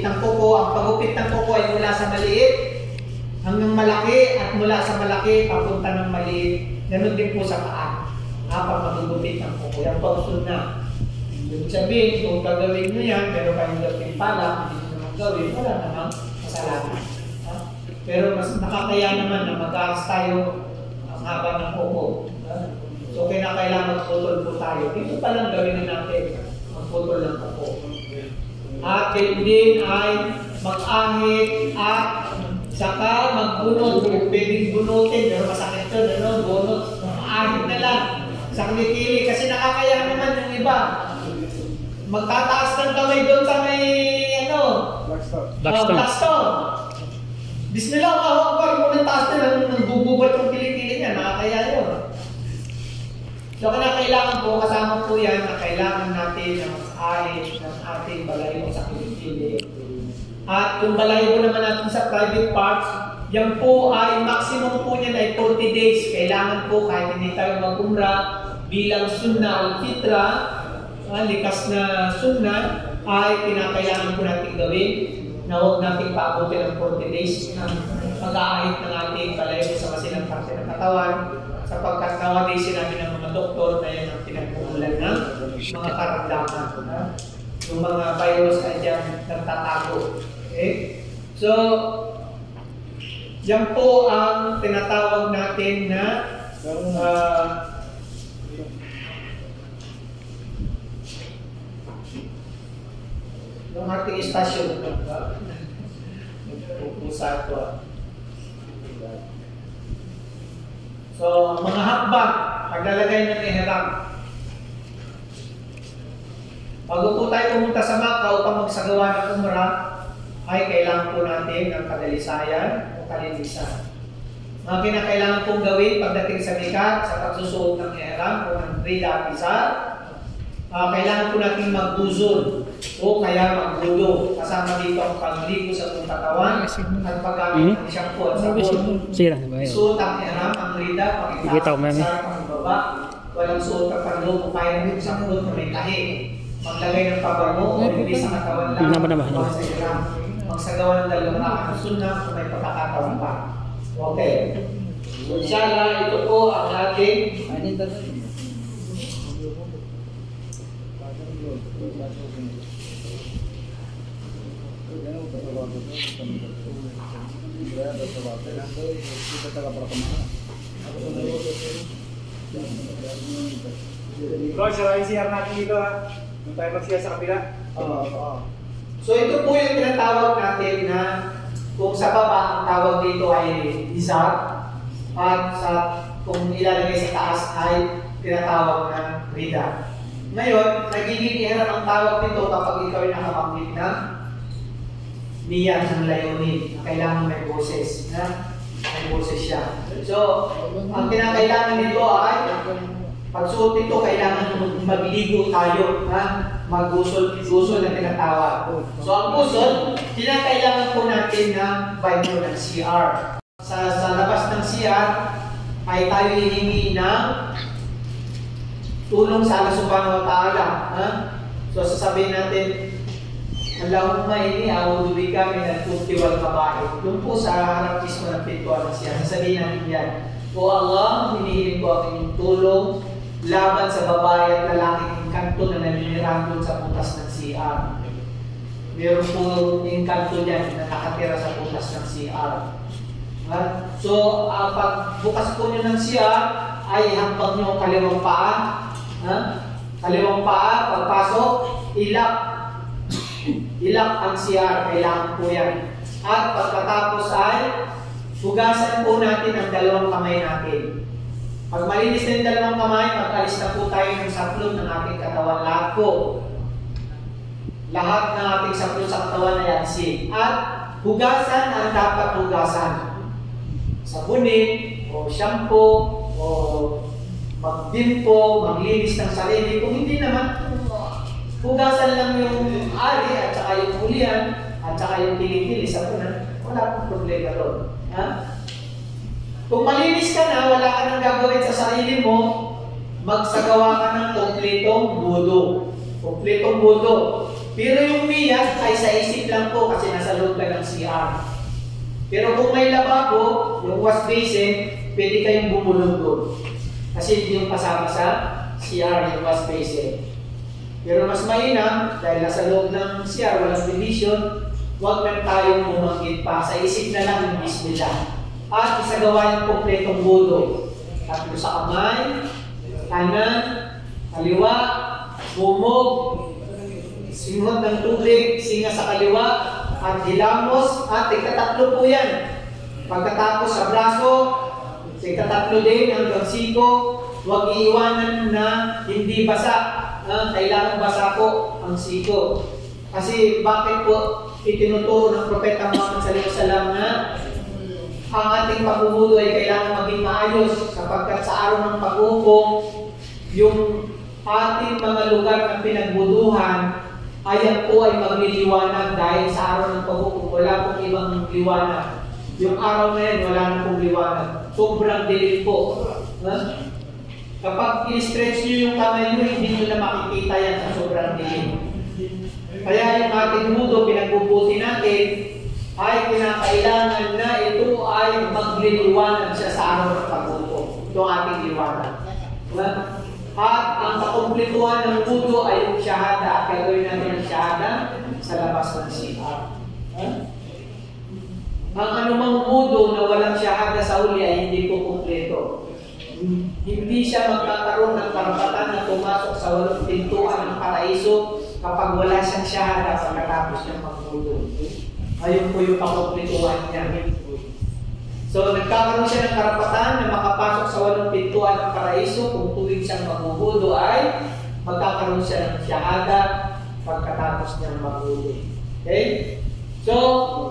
ng kuko. Ang pagupit ng kuko ay mula sa maliit hanggang malaki at mula sa malaki papunta ng maliit. Ganun din po sa paa. Pag magugupit ng kuko, yan po ang sunna. Ibig sabihin, kung gagawin nyo yan, pero kayong gawin pala, hindi nyo naman gawin, wala namang kasalanan. Pero mas nakakaya naman na mag-aaras tayo ang haba ng kuko. So, kailangan magputol po tayo. Dito pa lang gawin na natin magputol ng kuko. At din ay mag-ahit at saka magbunot. Pwedeng bunutin, pero masakit yun, bunot. Mag-ahit na lang sa kilikili. Kasi nakakaya naman yung iba. Magtataas ng kamay doon sa may, Blackstone. Bismillah, Allahu Akbar, muna taas na nagbububat yung kilikili niya. Nakakaya yun. So, kailangan po, kasama po yan na kailangan natin na mas-ahit ng ating balahibo sa kilikili. At kung balahibo naman natin sa private parts, yan po ay maximum po niyan ay 40 days. Kailangan po kahit hindi tayo mag-umra bilang sunnah al-fitra, likas na sunnah, ay kinakailangan po natin gawin na huwag natin paabutin ng 40 days ng pag-aahit ng ating balahibo sa masilang parte ng katawan. Sapagkat nowadays sinabi ng mga doktor na yan ang pinagmumulan ng mga karamdaman. Yung mga virus ay dyan nagtatago. Okay? So, yan po ang tinatawag natin na yung ating istasyon. Pupusa ito. So, mga hakbang, paglalagay ng ihram. Bago po tayo pumunta sa Macau upang magsagawa ng umrah, ay kailangan po natin ng kadalisayan o kalinisan. Mga kinakailangan pong gawin pagdating sa mikat, sa pagsusuot ng ihram o ng rida pisar, kailangan po natin mag-uzul o kaya mag-wudu. Kasama dito ang pagligo sa buong katawan at paggamit ng shampoo at sabon. Suot ang ihram, ang rida, pakita sa pangbaba. Walang suot ang panloob o kaya ng sabon na may tahi. Maglagay ng pabango o hindi sa katawan lang. Sa ihram. Magsagawa ng dalawang rakat ng sunnah kung may pagkakataon pa. Okay. So, inshallah, ito po ang ating Bro, sirahin CR natin dito ha. Nung tayo mag-CR sa kabila. So ito po yung tinatawag natin na kung sa baba ang tawag dito ay izar at kung ilalagay sa taas ay tinatawag na rida. Ngayon, nagiging ihram ang tawag nito kapag ikaw ay nakabanggit ng niyan ng layunin. Kailangan may boses. May boses siya. So, ang kinakailangan nito ay pagsuot nito, kailangan magligo tayo. Mag-gusol na tinatawag. So, ang gusol, kinakailangan po natin ng bayo ng CR. Sa labas ng CR ay tayo hihingi ng tulong sa Allah Subhanahu wa Ta'ala. So, sasabihin natin, Allahumma inni a'udhu bika min al-khubuthi wal khaba'ith. Doon po sa harap mismo ng pintuan ng CR. Sasabihin natin yan, O Allah, hinihiling ko ang inyong tulong laban sa babae at lalaking engkanto na naninirahan doon sa butas ng CR. Meron po engkanto dyan na nakatira sa butas ng CR. So, pag bukas po nyo ng CR, ay hampag nyo ang kaliwang paa. Kaliwang paa, pagpasok, ilap ang CR, kailangan po yan. At pagkatapos ay hugasan po natin ang dalawang kamay natin. Pag malinis na yung dalawang kamay, mag-alis na po tayo ng saplot ng ating katawan. Lahat po. Lahat ng ating saplot sa katawan ay yansin. At hugasan ang dapat hugasan. Sabunin, o shampoo, o magdimpo, maglinis ng sarili. Kung hindi naman, hugasan lang yung ari at saka yung hulihan at saka yung kilikili sa punan. Wala pong problema doon. Kung malinis ka na, wala ka nang gagawin sa sarili mo, magsagawa ka ng kompletong wudu. Kompletong wudu. Pero yung miyag ay sa isip lang po kasi nasa loob ka ng CR. Pero kung may lababo, yung wash basin, pwede kayong bumulong doon. Kasi hindi yung kasama sa CR yung wash basin. Pero mas mainam, dahil nasa loob ng CR, walang division, huwag na tayong bumanggit pa. Sa isip na lang yung bismillah. At isagawa yung kompletong wudu. Tatlo sa kamay, kanan, kaliwa, bumog, singhot ng tubig, singa sa kaliwa, at hilamos, at ikatatlo po yan. Pagkatapos sa braso, ikatatlo din hanggang siko, huwag iiwanan na hindi basa. Kailangan basa po ang siko. Kasi bakit po itinuturo ng Propeta Muhammad sallallahu alaihi wasallam na ang ating paghuhudo ay kailangan maging maayos sapagkat sa araw ng paghuhukom, yung ating mga lugar na pinagbuduhan, ayan po ay magliliwanag dahil sa araw ng paghuhukom, wala pong ibang liwanag. Yung araw na yan, wala na pong liwanag. Sobrang dilim po. Kapag i-stretch nyo yung kamay nyo, hindi nyo na makikita yan sa sobrang dilim. Kaya yung ating mudo, pinagbubuti natin, ay kinakailangan na ito ay magliliwanag siya sa araw ng paghuhukom. Ito ang ating liwanag. At ang kakumpletuhan ng mudo ay yung shahada. At gagawin natin ang shahada sa labas ng CR. Ang anumang mudo na walang shahada sa uli ay hindi po kumpleto. Hindi siya magkakaroon ng karapatan na pumasok sa 8 pintuan ng paraiso kapag wala siyang shahada pagkatapos niyang magmudo. Ayun po yung kakumpletuhan niya. So, nagkakaroon siya ng karapatan na makapasok sa 8 pintuan ng paraiso kung tuwing siyang maghuhudo ay magkakaroon siya ng shahada pagkatapos niyang maghudo. Okay? So,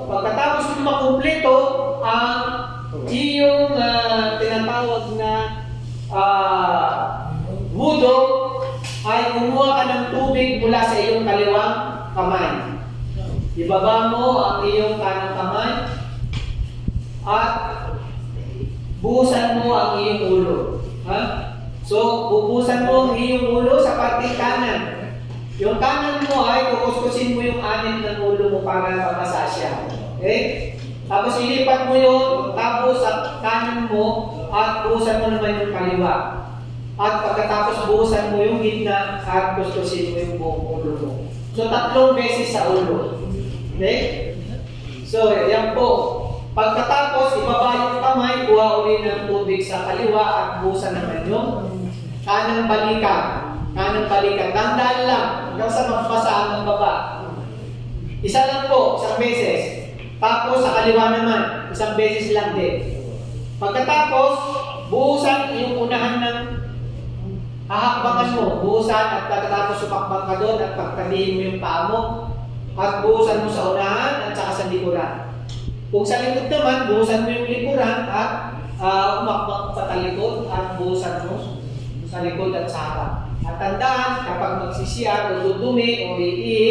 pagkatapos niyang makumpleto ang iyong tinatawag na wudo, ay kumuha ka ng tubig mula sa iyong kaliwang kamay. Ibaba mo ang iyong kanang kamay at buhusan mo ang iyong ulo. So, bubusan mo ang iyong ulo sa parte kanan. Yung kanan mo ay kukuskusin mo yung anin ng ulo mo para mabasa siya. Okay? Tapos ilipat mo yung tapos sa kanan mo at buhusan mo naman yung kaliwa. At pagkatapos buhusan mo yung gitna at kuskusin mo yung buong ulo mo. So, 3 beses sa ulo. Okay? So, yan po. Pagkatapos, ibaba yung kamay, kuha uli ng tubig sa kaliwa at buhusan naman yung kanang balikat. Kanang balikat. Tandaan lang, hanggang sa magbasa ang baba. Isa lang po, isang beses. Tapos sa kaliwa naman, isang beses lang din. Pagkatapos, buhusan yung unahan ng hahakbangan mo. Buhusan at pagkatapos sumakbang ka doon at pagkadihin mo yung paa mo. At buhusan mo sa unahan at saka sa likuran. Kung sa likod naman, buhusan mo yung likuran at umakbang sa talikod at buhusan mo sa likod at sa harap. At tandaan, kapag magsisiyar o dudumi o iihi,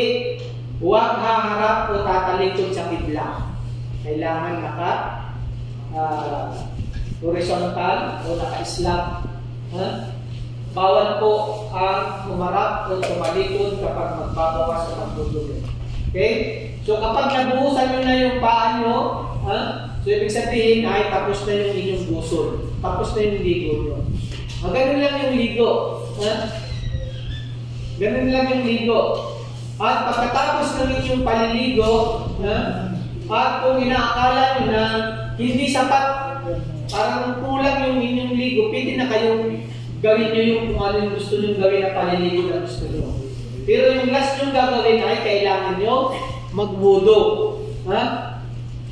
huwag haharap o tatalikod sa kibla. Kailangan horizontal o naka-islam. Bawal po ang umarap o tumalikod kapag magbabawas o magdudumi. Okay? So kapag nabuhusan nyo na yung paa nyo, so ibig sabihin ay tapos na yung inyong busol. Tapos na yung ligo nyo. Ganun lang yung ligo. Ganun lang yung ligo. At pagkatapos ng inyong paliligo, at kung inaakala nyo na hindi sapat, parang kulang yung inyong ligo, pwede na kayong gawin nyo yung kung ano yung gusto nyo gawin na paliligo na gusto nyo. Pero yung last nyo gagawin ay kailangan nyo magwudo.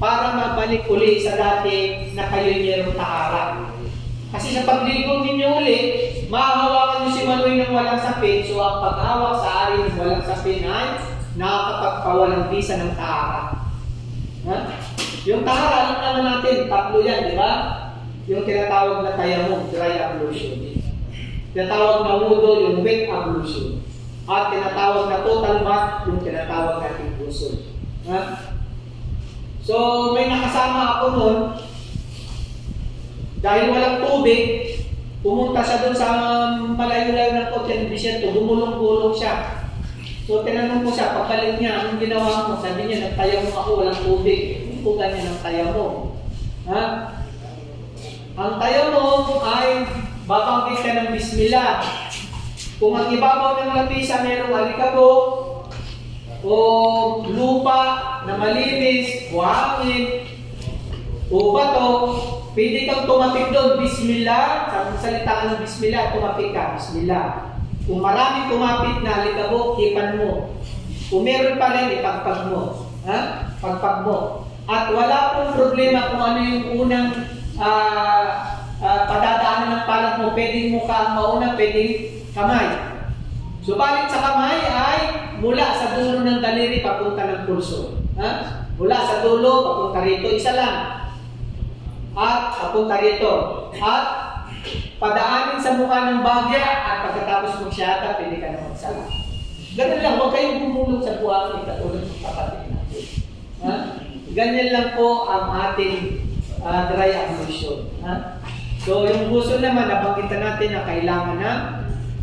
Para mabalik uli sa dati na kayo'y mayroong tahara. Kasi sa pagligo ninyo uli, mahahawakan nyo si Manoy ng walang sapin. So ang paghawak sa ari ng walang sapin ay nakakapagpawalang visa ng tahara. Yung tahara, alam naman natin, 3 yan, di ba? Yung tinatawag na tayamum, dry ablution. Tinatawag na wudo, yung wet ablution. At tinatawag na total bath, yung tinatawag natin ghusl. So, may nakasama ako noon, dahil walang tubig, pumunta siya doon sa malayo-layo ng Cotabato, gumulong-gulong siya. So, So, tinanong ko siya, pagkalit niya, anong ginawa mo? Sabi niya, nagtayaw mo ako, walang tubig. Hindi po ganyan ang tayaw mo. Ha? Ang tayaw mo ay babanggit ka ng bismillah. Kung ang ibabaw ng lapisa mayroong alikabok, o lupa na malinis, buhangin, o bato, pwede kang tumapik doon, bismillah, sa salitaan ng bismillah, tumapik ka, bismillah. Kung maraming tumapik na alikabok, hipan mo. Kung meron pa rin, ipagpag mo. Ha? Pagpag mo. At wala pong problema kung ano yung unang padadaanan ng palad mo, pwedeng mukha ang mauna, pwedeng kamay. Subalit sa kamay ay mula sa dulo ng daliri papunta ng pulso. Ha? Mula sa dulo papunta rito, isa lang. At papunta rito. At padaanin sa mukha ng bagya at pagkatapos magsyata, pwede ka na magsala. Ganun lang, huwag kayong bumulong sa buhangin katulad ng kapatid natin. Ha? Ganyan lang po ang ating dry ablution. Ha? So, yung gusto naman, nabanggitan natin na kailangan ng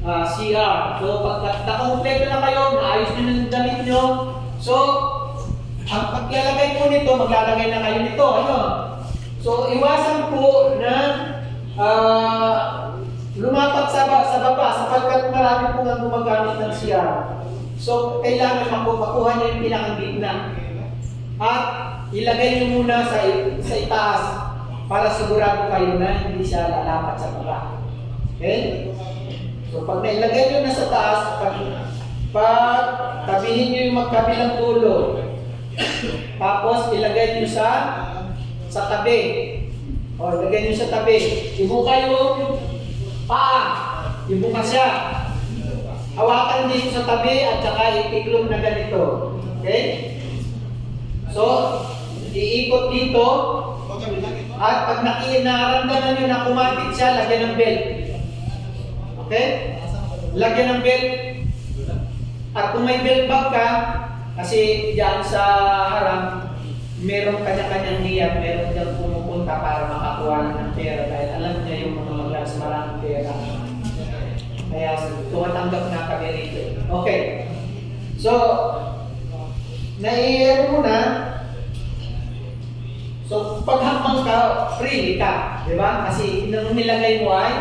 CR. So, pag nakakumpleto na kayo, naayos nyo ng damit nyo. So, ang paglalagay po nito, maglalagay na kayo nito. Ano? So, iwasan po na lumapat sa baba sapagkat marami po nga gumagamit ng CR. So, kailangan makuha nyo yung pinakang gitna. At ilagay nyo muna sa itaas para sigurado kayo na hindi siya lalapat sa baba. Okay? So, pag nailagay nyo na sa taas, pag tabihin nyo yung magkabilang dulo, tapos ilagay nyo sa tabi. O, ilagay nyo sa tabi. Ibuka yung paa. Ibuka siya. Hawakan dito sa tabi at saka itiklog na ganito. Okay? So, iikot dito. At pag naramdaman nyo na kumapit siya, lagyan ng belt. Okay? Lagyan ng belt. At kung may belt bag ka, kasi diyan sa harang, meron kanya-kanyang niyat, meron diyang pumupunta para makakuha ng pera dahil alam niya yung mga maglas maraming pera. Kaya tumatanggap na kami rito. Okay. So, naiiyan mo na. So, paghakbang ka, free ka. Diba? Kasi nung nilagay mo ay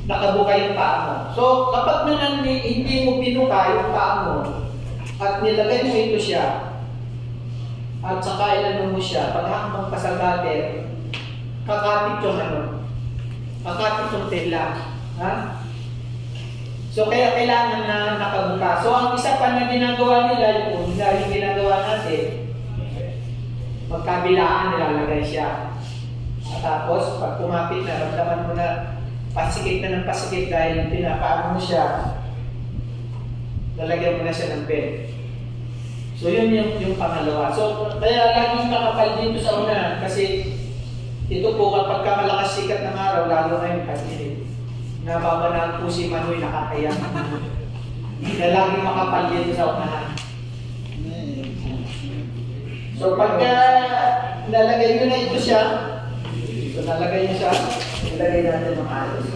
nakabuka yung paa mo. So, kapag hindi mo pinuka yung paa mo at nilagay mo ito siya at saka ilano mo siya, paghakbang ka sa gutter, kakapit yung kakapit yung tela. Ha? So, kaya kailangan na nakabuka. So, ang isa pa na ginagawa nila, yung ginagawa natin, magkabilaan nilalagay siya. At tapos, pag kumapit na, ramdaman mo na pasikit na ng pasikit dahil pinapaano mo siya, lalagyan mo na siya ng bed. So, yun yung pangalawa. So, kaya laging makapal dito sa una kasi ito po kapag ka malakas sikat ng araw, lalo ngayon kasi nababanaan po si Manoy nakakaya. Kaya laging makapal dito sa unahan. So, pagka nalagay nyo na ito siya, so nalagay nyo siya, ilagay natin ng ayos.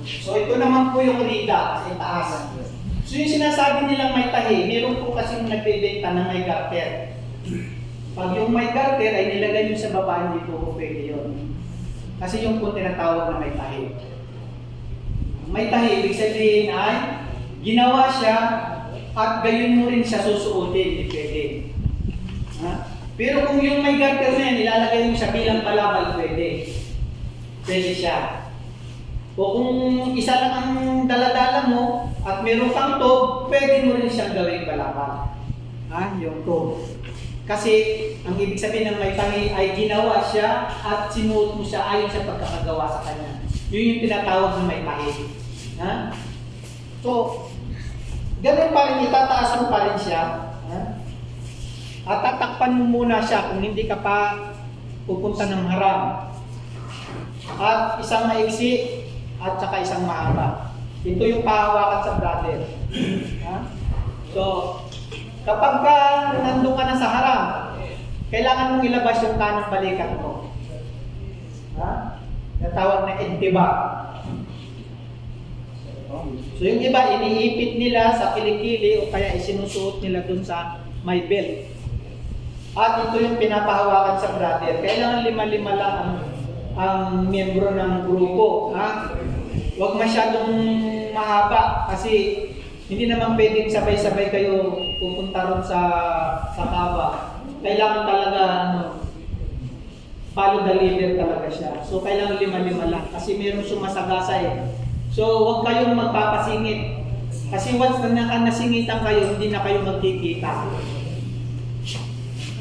So, ito naman po yung rida sa itaas. So, yung sinasabi nilang may tahi, meron po kasing nagbebenta na may garter. Pag yung may garter ay nilagay nyo sa baba, hindi po pwede yun. Kasi yung po tinatawag na may tahi. May tahi, ibig sabihin ay ginawa siya at gayon mo rin siya susuotin, hindi pwede. Ha? Pero kung yung may garter na yan, nilalagay mo siya bilang palabal, pwede. Pwede siya. O kung isa lang ang daladala mo at meron kang tub, pwede mo rin siyang gawing palabal. Ha? Yung tub. Kasi ang ibig sabihin ng may tahi ay ginawa siya at sinuot mo siya ayon sa pagkakagawa sa kanya. Yun yung tinatawag ng may tahi. Ha? So, ganun pa rin, itataas mo pa rin siya. Ha? At tatakpan mo muna siya kung hindi ka pa pupunta ng haram. At isang maiksi at saka isang mahaba. Ito yung pahawakan sa brother. Ha? So, kapag ka nandun ka na sa harap, kailangan mong ilabas yung kanang balikat mo. Ha? Natawag na intiba. So yung iba, iniipit nila sa kilikili o kaya isinusuot nila dun sa may belt. At ito yung pinapahawakan sa brother. Kailangan 5-5 lang ang miyembro ng grupo. Ha? Huwag masyadong mahaba kasi hindi naman pwedeng sabay-sabay kayo pupunta ron sa kaba. Kailangan talaga follow the leader talaga siya. So kailangan 5-5 lang kasi mayroong sumasagasa eh. So huwag kayong magpapasingit. Kasi once na nasingitan kayo, hindi na kayo magkikita.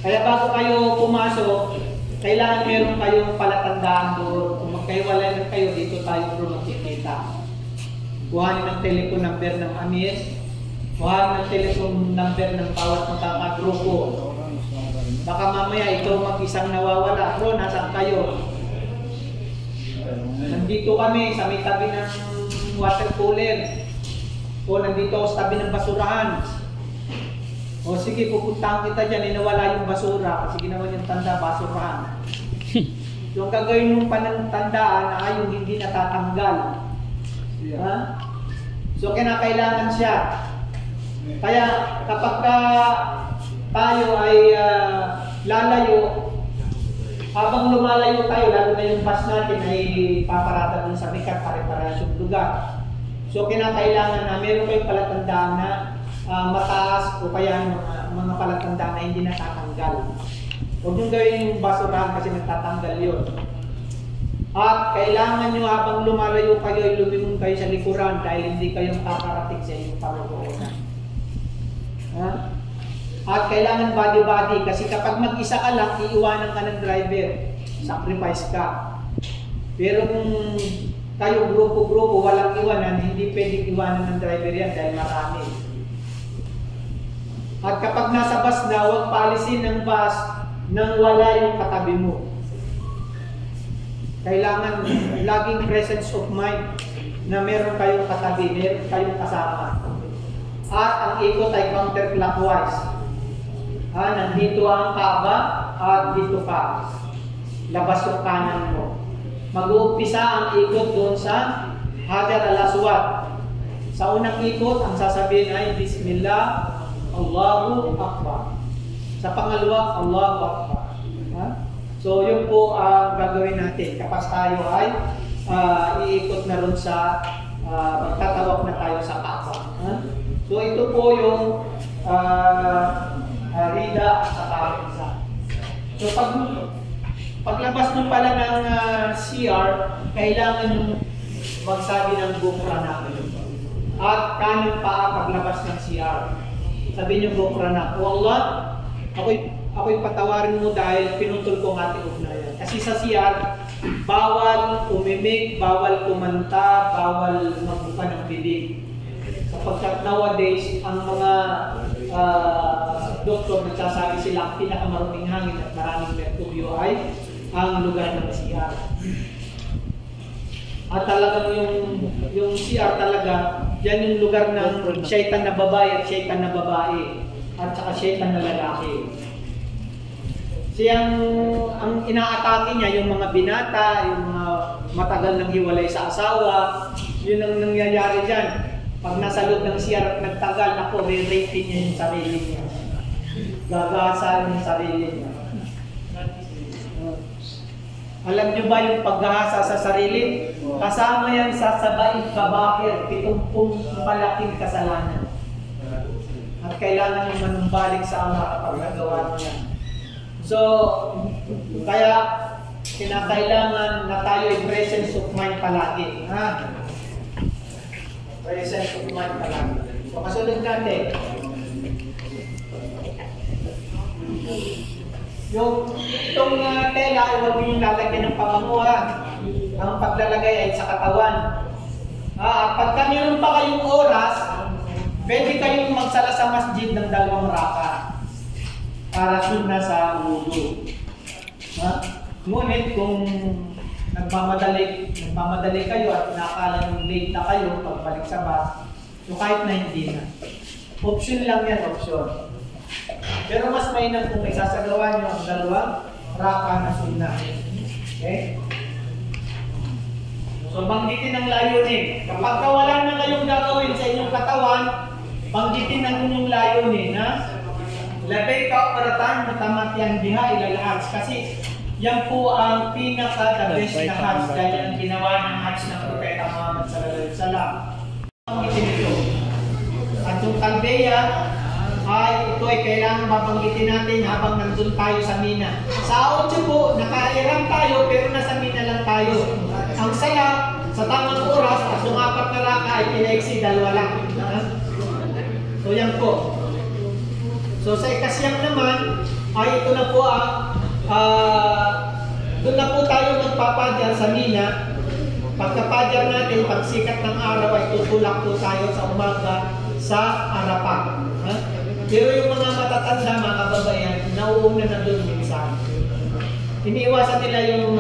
Kaya bago kayo pumasok, kailangan meron kayong palatandaan doon. Kung magkaiwalay na kayo, dito tayo bro magkikita. Kuhanin ng telephone number ng amis, kuhanin ng telephone number ng bawat magkakagrupo. Baka mamaya ikaw mag-isang nawawala. Bro, nasaan kayo? Nandito kami sa may tabi ng water cooler. O nandito ako sa tabi ng basurahan. O sige, pupuntahan kita dyan, inawala yung basura kasi ginawa yung tanda, basurahan. Yung gagawin mong panantandaan na yung hindi natatanggal. Ha? So kinakailangan siya. Kaya kapag tayo ay lalayo, habang lumalayo tayo, lalo na yung bus natin ay paparada dun sa bikat, pare-parehas yung lugar. So kinakailangan na meron kayong palatandaan na mataas o kaya mga palatandaan na hindi natatanggal. Huwag yung gawin yung basurahan kasi natatanggal yun. At kailangan nyo habang lumalayo kayo ay lumingon kayo sa likuran dahil hindi kayong kakarating sa inyong pangungkunan. At kailangan body-body kasi kapag mag-isa ka lang, iiwanan ka ng driver. Sacrifice ka. Pero kung kayo grupo-grupo, walang iwanan, hindi pwedeng iwanan ng driver yan dahil marami. At kapag nasa bus na, huwag paalisin ng bus nang wala yung katabi mo. Kailangan laging presence of mind na meron kayong katabi, meron kayong kasama. At ang ikot ay counterclockwise. Nandito ang kaba at dito ka. Labas yung kanan mo. Mag-uumpisa ang ikot doon sa Hajar al-Aswad. Sa unang ikot, ang sasabihin ay Bismillah, Allahu Akbar. Sa pangalawa, Allahu Akbar. So yun po ang gagawin natin. Kapag tayo ay iikot na ron sa magtatawag na tayo sa Kaaba. So ito po yung Rida at saka Isa. So paglabas nyo pala ng CR, kailangan nyo magsabi ng Gufranak. At kanan pa paglabas ng CR. Sabi nyo Gufranak. O Allah, ako'y patawarin mo dahil pinutol ko ang ating ugnayan. Kasi sa CR, bawal umimik, bawal kumanta, bawal magbuka ng bibig. Sapagkat nowadays, ang mga doktor nagsasabi sila ang pinakamaruming hangin at maraming merkubyo ay ang lugar ng CR. At talagang yung CR talaga, yan yung lugar ng syaitan na babae at syaitan na babae at saka syaitan na lalaki. Siyang ang inaatake niya yung mga binata, yung mga matagal nang hiwalay sa asawa, yun ang nangyayari dyan. Pag nasa loob ng CR at nagtagal, ako, re-raping niya yung sarili niya. Gagasan yung sarili niya. Alam niyo ba yung paghahasa sa sarili? Kasama yan sa sabaing kabakir, 70 malaking kasalanan. At kailangan yung manumbalik sa Ama kapag nagawa niya. So, kaya kinakailangan na tayo ay presence of mind palagi. Presence of mind palagi. So, kasunod natin. Itong tela ay huwag yung lalagyan ng pabango. Ang paglalagay ay sa katawan. Pagka meron pa kayong oras, pwede kayong magsala sa masjid ng 2 raka. Para sunna sa wudu. Ngunit kung nagmamadali kayo at nakakala yung late na kayo pagbalik sa bus, so kahit na hindi na. Option lang yan, option. Pero mas mainam kung may sasagawa nyo ang dalawang raka na sunna. Okay? So, banggitin ang layunin. Kapag wala na kayong gagawin sa inyong katawan, banggitin ang inyong layunin, ha? Labay ka operatan, matamatiang diha, ilalahats. Kasi, yan po ang pinaka-the best na hats dahil ang ginawa ng hats ng Propeta Muhammad sallallahu alaihi wasallam. Banggitin ito. At yung talbeya, ito ay kailangan babanggitin natin habang nandun tayo sa Mina. Sa audio po, nakairam tayo pero nasa Mina lang tayo. Ang sala, sa tamang oras at yung 4 na raka ay pinaiksi, 2 lang. So yan po. So sa ikasyam naman, ay ito na po ang doon na po tayo magpapadyan sa Mina. Pagkapadyan natin, pagsikat ng araw ay tutulak po tayo sa umaga sa Arafah. Pero yung mga matatanda, mga kababayan, nauuna na doon minsan. Iniiwasan nila yung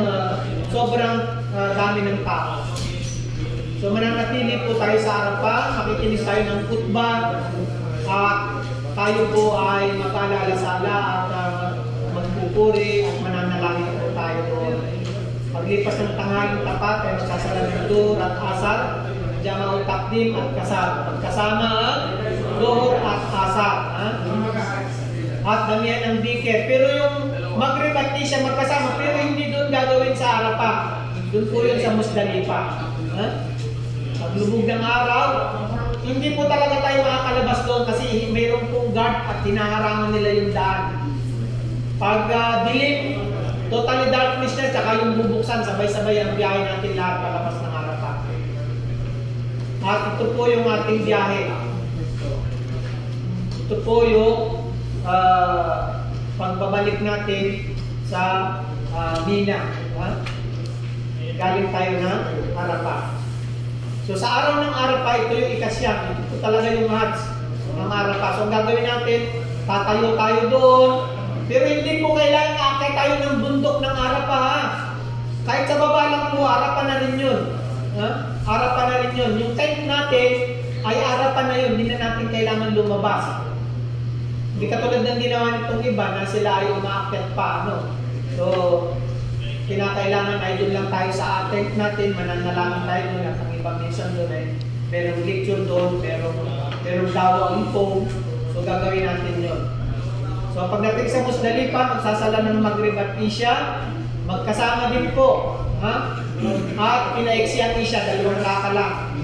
sobrang dami ng tao. So mananatili po tayo sa Arafah, makikinig tayo ng khutbah, at tayo po ay mag-alala-sala at magpupuri at mananalangin po tayo doon. Paglipas ng tanghaling tapat, ay magsasala ng dur at asar, jama'ul takdim at kasar. Magkasama ang duhur at asar. At damihan ng dikir. Pero yung Maghrib at Isha magkasama, pero hindi doon gagawin sa Arafah. Doon po yun sa Musdalifah. Paglubog ng araw, hindi po talaga tayo makakalabas doon kasi mayroon pong guard at hinaharangan nila yung daan. Pag dilim, totally darkness na, tsaka yung bubuksan, sabay-sabay ang biyahe natin lahat palabas ng Arafah. At ito po yung ating biyahe. Ito po yung pagbabalik natin sa Mina. Galing tayo ng Arafah. So sa araw ng Arafah, ito yung ikasyam. Ito talaga yung hats ng Arafah. So ang gagawin natin, tatayo tayo doon. Pero hindi po kailangan akay tayo ng bundok ng Arafah. Kahit sa baba lang po, Arafah na rin yun. Arafah na rin yun. Yung tent natin ay Arafah na yun. Hindi na natin kailangan lumabas. Hindi katulad ng ginawa nitong iba na sila ay umaakyat pa. So, kinakailangan ay doon lang tayo sa tent natin, mananalangin tayo doon at ang ibang minsan doon ay merong lecture doon, merong dawa ang phone. So, gagawin natin yun. So, pagdating sa Musdalifah, magsasala ng Maghrib at Isha, magkasama din po. At pinaiksi ang Isha, 2 raka lang.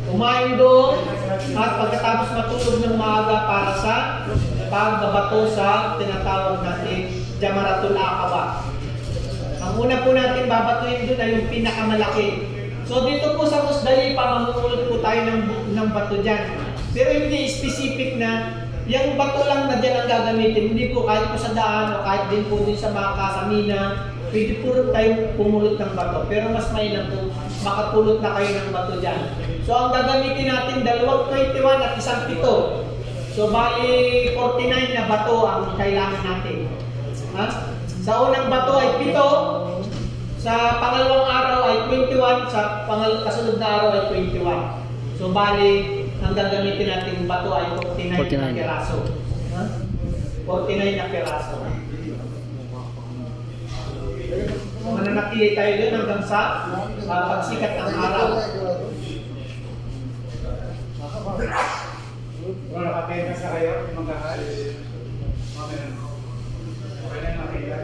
Kumain doon, at pagkatapos matulog ng maaga para sa pagbabato sa tinatawag natin Jamaratul Aqaba. Ang una po natin babatuin doon ay yung pinakamalaki. So dito po sa Musdalifah, mamumulot po tayo ng bato dyan. Pero hindi specific na yung bato lang na dyan ang gagamitin. Hindi po kahit po sa daan o kahit din po din sa Maka, sa Mina, pwede po tayo pumulot ng bato. Pero mas mainam po makapulot na kayo ng bato dyan. So ang gagamitin natin, 2.21 at 1.7. So bali 49 na bato ang kailangan natin. Sa unang bato ay 7, sa pangalawang araw ay 21, sa kasunod na araw ay 21. So bali, ang gagamitin natin bato ay 49 na piraso. 49 na piraso. Mananatili tayo doon hanggang sa pagsikat ng araw. Kung nakatentas na kayo, magkakal. Okay na makita.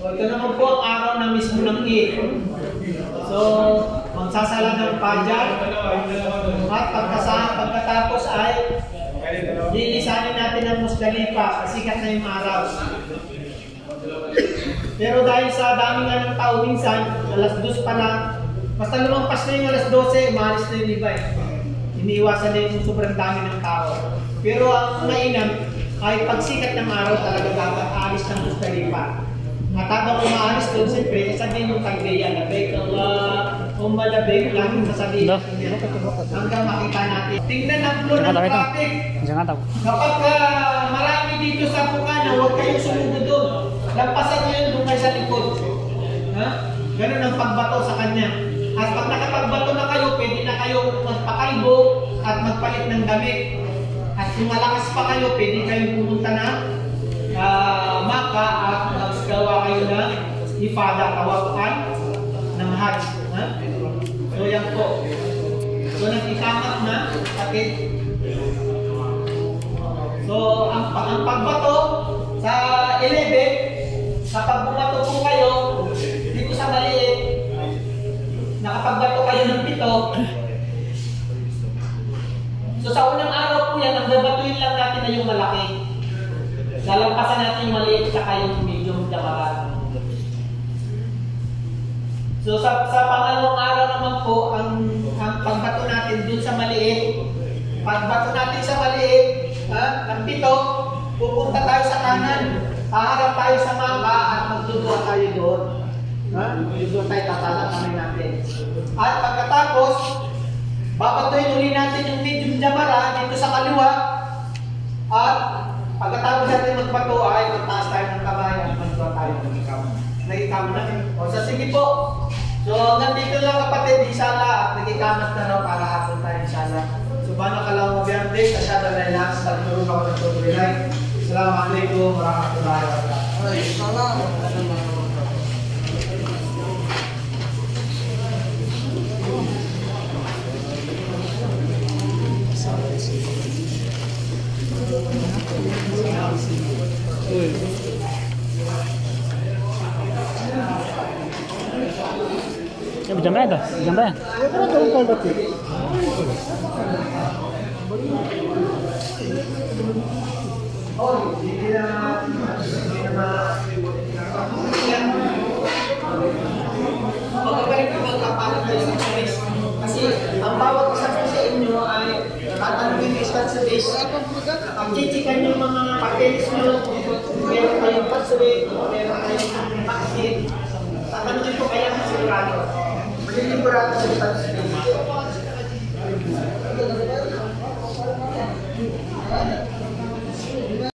Ito naman po ang araw na mismo ng Eid. So, magsasala ng Fajr at pagkatapos ay lilisanin natin ang Musdalifah, sikat na yung araw. Pero dahil sa dami nga ng tao minsan, alas 2 pa lang, basta lumampas na yung alas 12, maalis na yung iba eh. Iniiwasan na yung sobrang dami ng tao. Pero ang mainam ay pagsikat ng araw talaga aalis ng Musdalifah. Matapang umaalis doon, siyempre, sasabihin yung talbiya, labig Allah, malabig, laging sasabihin natin yan. Hanggang makita natin. Tingnan ang flow ng traffic. Kapag marami dito sa Bukana, huwag kayong sumugod doon. Lampasan nyo yun doon kayo sa likod. Ha? Ganun ang pagbato sa kanya. At pag nakapagbato na kayo, pwede na kayo magpakalbo at magpalit ng damit. At kung malakas pa kayo, pwede kayong pumunta na Maka at magsigawa kayo ng ifada, tawakan ng Hajj. Ha? So yan po. So nag-ikamat na sakit. So ang pagbato sa 11, kapag bumato po kayo dito sa maliit, nakapagbato kayo ng 7. So sa unang araw po yan, ang babatuin lang natin na yung malaki. Lalampasan natin yung maliit at yung medium dapat. So sa pangalawang araw naman po, ang pagbato natin dun sa maliit, pagbato natin sa maliit, ng 7, pupunta tayo sa kanan, haharap tayo sa Maka at magdudua tayo doon. Doon tayo tatalakamin natin. At pagkatapos, babatuin uli natin yung medium jamara dito sa kaliwa at pagkatapos natin magbato ay magtaas tayo ng kamay at magdua tayo ng ikaw. Nag-ikamat na. O sa sige po. So nandito lang kapatid, inshallah, at nag-ikamat na raw para hapon tayo inshallah. Subhanakallahu wa bihamdik, asyhadu an la ilaha illa anta, astaghfiruka wa atubu ilaik. Assalamualaikum warahmatullahi wabarakatuh. Waalaikumsalam. Ya, berjam berapa? Jam berapa? Kasi ang bawat isa po sa inyo ay tatanungin ispat sa base. Ang chichikan yung mga papeles nyo, meron kayong pasuri, meron kayong vaccine. Tatanungin po kaya sa sigurado. Malilingurado sa ispat sa base.